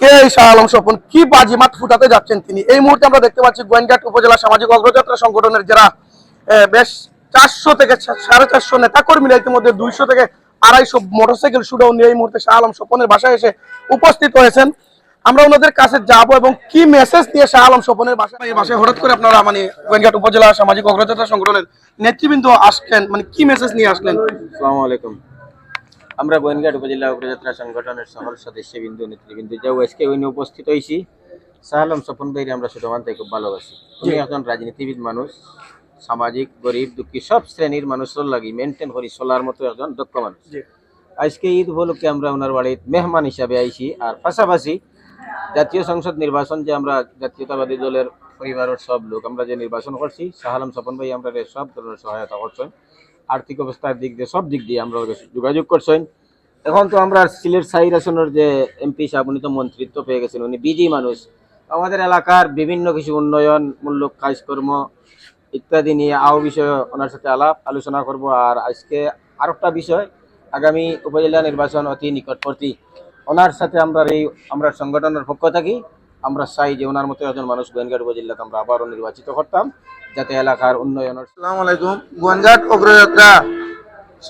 কে এই শাহ আলম স্বপন, কি বাজিমাত ফুটাতে যাচ্ছেন তিনি। এই মুহূর্তে আমরা দেখতে পাচ্ছি গোয়েন্দাঘাট উপজেলা সামাজিক অগ্রযাত্রা সংগঠনের যারা বেশ 400 থেকে 450 নেতা কর্মীরা ইতিমধ্যে 200 থেকে 250 মোটরসাইকেল শুডাউন নিয়ে এই মুহূর্তে শাহ আলম স্বপনের বাসায় এসে উপস্থিত হয়েছেন। আমরা ওনাদের কাছে যাব এবং কি মেসেজ দিয়ে শাহ আলম স্বপনের বাসায় হঠাৎ করে আপনারা মানে গোয়েন্দাঘাট উপজেলা সামাজিক অগ্রযাত্রা সংগঠনের নেতৃবৃন্দ আসলেন, মানে কি মেসেজ নিয়ে আসলেন? আসসালামু আলাইকুম। আমরা গোয়েন্দাঘাট উপজেলা অগ্রযাত্রা সংগঠনের সকল সদস্যবৃন্দ নেতৃবৃন্দ যাও আজকে ওইনে উপস্থিত হয়েছি। শাহ আলম স্বপন ভাইকে আমরা ছোট মানতে খুব ভালোবাসি। উনি একজন রাজনীতিবিদ মানুষ, সামাজিক গরিব দুঃখী সব শ্রেণীর মানুষের লাগি মেনটেন করি চলার মতো একজন দক্ষ মানুষ। আজকে ঈদ উপলক্ষে আমরা ওনার বাড়িতে মেহমান হিসাবে আইছি। আর পাশাপাশি জাতীয় সংসদ নির্বাচন যে আমরা জাতীয়তাবাদী দলের পরিবারের সব লোক আমরা যে নির্বাচন করছি, শাহ আলম স্বপন ভাই আমরা সব ধরনের সহায়তা করছেন, আর্থিক অবস্থার দিক দিয়ে সব দিক দিয়ে আমরা যোগাযোগ করছেন। এখন তো আমরা সিলেট সাইর আসনের যে এমপি সাহেব উনি তো মন্ত্রিত্ব পেয়ে গেছেন, উনি বিজি মানুষ। আমাদের এলাকার বিভিন্ন কিছু উন্নয়নমূলক কাজকর্ম ইত্যাদি নিয়ে আরও বিষয়ে ওনার সাথে আলোচনা করব। আর আজকে আরেকটা বিষয়, আগামী উপজেলা নির্বাচন অতি নিকটবর্তী, ওনার সাথে আমরা সংগঠনের পক্ষ থাকি আমরা চাই যে ওনার মতো একজন মানুষ গোয়েন্দাঘাট উপজেলাকে আমরা আবারও নির্বাচিত করতাম, যাতে এলাকার উন্নয়নের। আসসালামু আলাইকুম। গোয়েন্দাঘাট অগ্রযাত্রা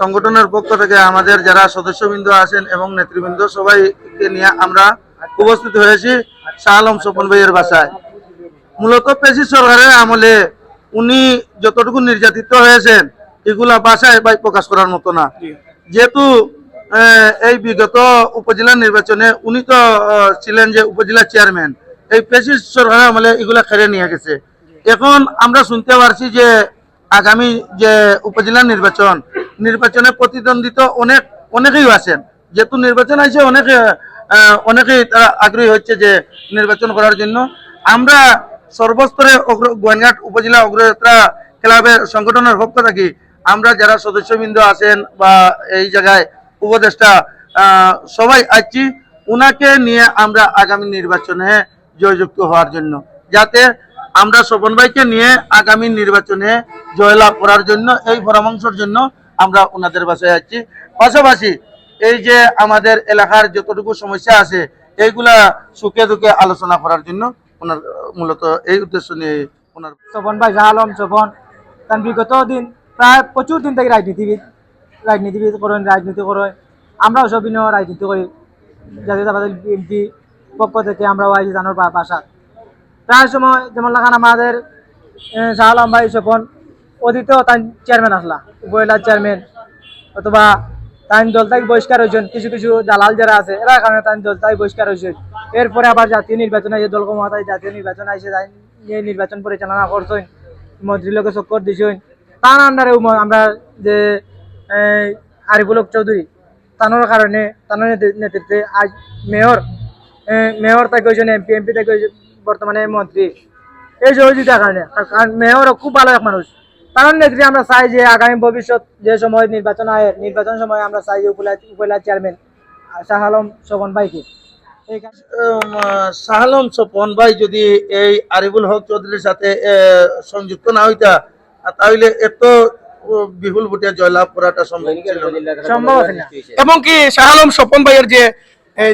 সংগঠনের পক্ষ থেকে আমাদের যারা সদস্যবৃন্দ আছেন এবং নেতৃবৃন্দ সবাইকে নিয়ে আমরা উপস্থিত হয়েছি শাহ আলম স্বপন ভাইয়ের বাসায়। মূলত পেশি সরকারের আমলে উনি যতটুকু নির্যাতিত হয়েছেন এগুলা বাসায় ভাই প্রকাশ করার মতো না। যেহেতু এই বিগত উপজেলা নির্বাচনে উনি তো ছিলেন যে উপজেলা চেয়ারম্যান, এই পেশি সরকারের আমলে এগুলা খেড়ে নিয়ে গেছে। এখন আমরা শুনতে পারছি যে আগামী যে উপজেলা নির্বাচনে প্রতিদ্বন্দ্বিতা অনেকেই আছেন। যেহেতু নির্বাচন আছে অনেকেই তারা আগ্রহী হচ্ছে যে নির্বাচন করার জন্য। আমরা সর্বস্তরে গোয়েন্দাঘাট উপজেলা অগ্রযাত্রা ক্লাবের সংগঠনের পক্ষ থাকি আমরা যারা সদস্যবৃন্দ আছেন বা এই জায়গায় উপদেষ্টা সবাই আছি, উনাকে নিয়ে আমরা আগামী নির্বাচনে জয়যুক্ত হওয়ার জন্য, যাতে আমরা স্বপন ভাইকে নিয়ে আগামী নির্বাচনে জয়লাভ করার জন্য এই পরামর্শের জন্য আমরা ওনাদের বাসায় আছি। পাশাপাশি এই যে আমাদের এলাকার যতটুকু সমস্যা আছে এইগুলা সুখে দুঃখে আলোচনা করার জন্য ওনার মূলত এই উদ্দেশ্য নিয়ে ওনার। স্বপন ভাই শাহ আলম স্বপন কারণ বিগত দিন প্রায় প্রচুর দিন থেকে রাজনীতিবিদ করেন, রাজনীতি করেন। আমরাও সব রাজনীতি করি, জাতীয়তাবাদী এমপি পক্ষ থেকে আমরাও আইছি জানোর বাসা। প্রায় সময় যেমন লাগান আমাদের শাহ আলম ভাই স্বপন অতীতেও তাই চেয়ারম্যান আসলা, উপজেলার চেয়ারম্যান, অথবা তাই দল থেকে বহিষ্কার হয়েছেন। কিছু কিছু দালাল যারা আছে এরা কারণে তাই দল থেকে বহিষ্কার হয়েছেন। এরপরে আবার জাতীয় নির্বাচন আছে, দল ক্ষমতায় জাতীয় নির্বাচন আসে, নিয়ে নির্বাচন পরিচালনা করছেন, মন্ত্রীলোকে চক্কর দিয়েছেন। তার আন্ডারে আমরা যে আরিফুল হক চৌধুরী তানোর কারণে তানোর নেতৃত্বে আজ মেয়র তাই কইছেন, এমপি তাই কইছেন, বর্তমানে মন্ত্রী। এই সহযোগিতার কারণে, কারণ মেয়র খুব ভালো এক মানুষ। তার নেতৃত্বে আমরা চাই যে আগামী ভবিষ্যৎ যে সময় নির্বাচন হয়, নির্বাচন সময় আমরা চাই যে উপজেলা চেয়ারম্যান শাহ আলম স্বপন ভাইকে। শাহ আলম স্বপন ভাই যদি এই আরিফুল হক চৌধুরীর সাথে সংযুক্ত না হইতা তাহলে এত বিপুল ভোটে জয়লাভ করাটা সম্ভব ছিল না। এবং কি শাহ আলম স্বপন ভাইয়ের যে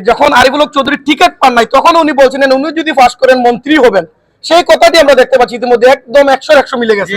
যখন আরিফুল হক চৌধুরী টিকিট পান নাই তখন উনি বলছিলেন উনি যদি পাস করেন মন্ত্রী হবেন, সেই কথাটি আমরা দেখতে পাচ্ছি ইতিমধ্যে একদম 100-100 মিলে গেছে।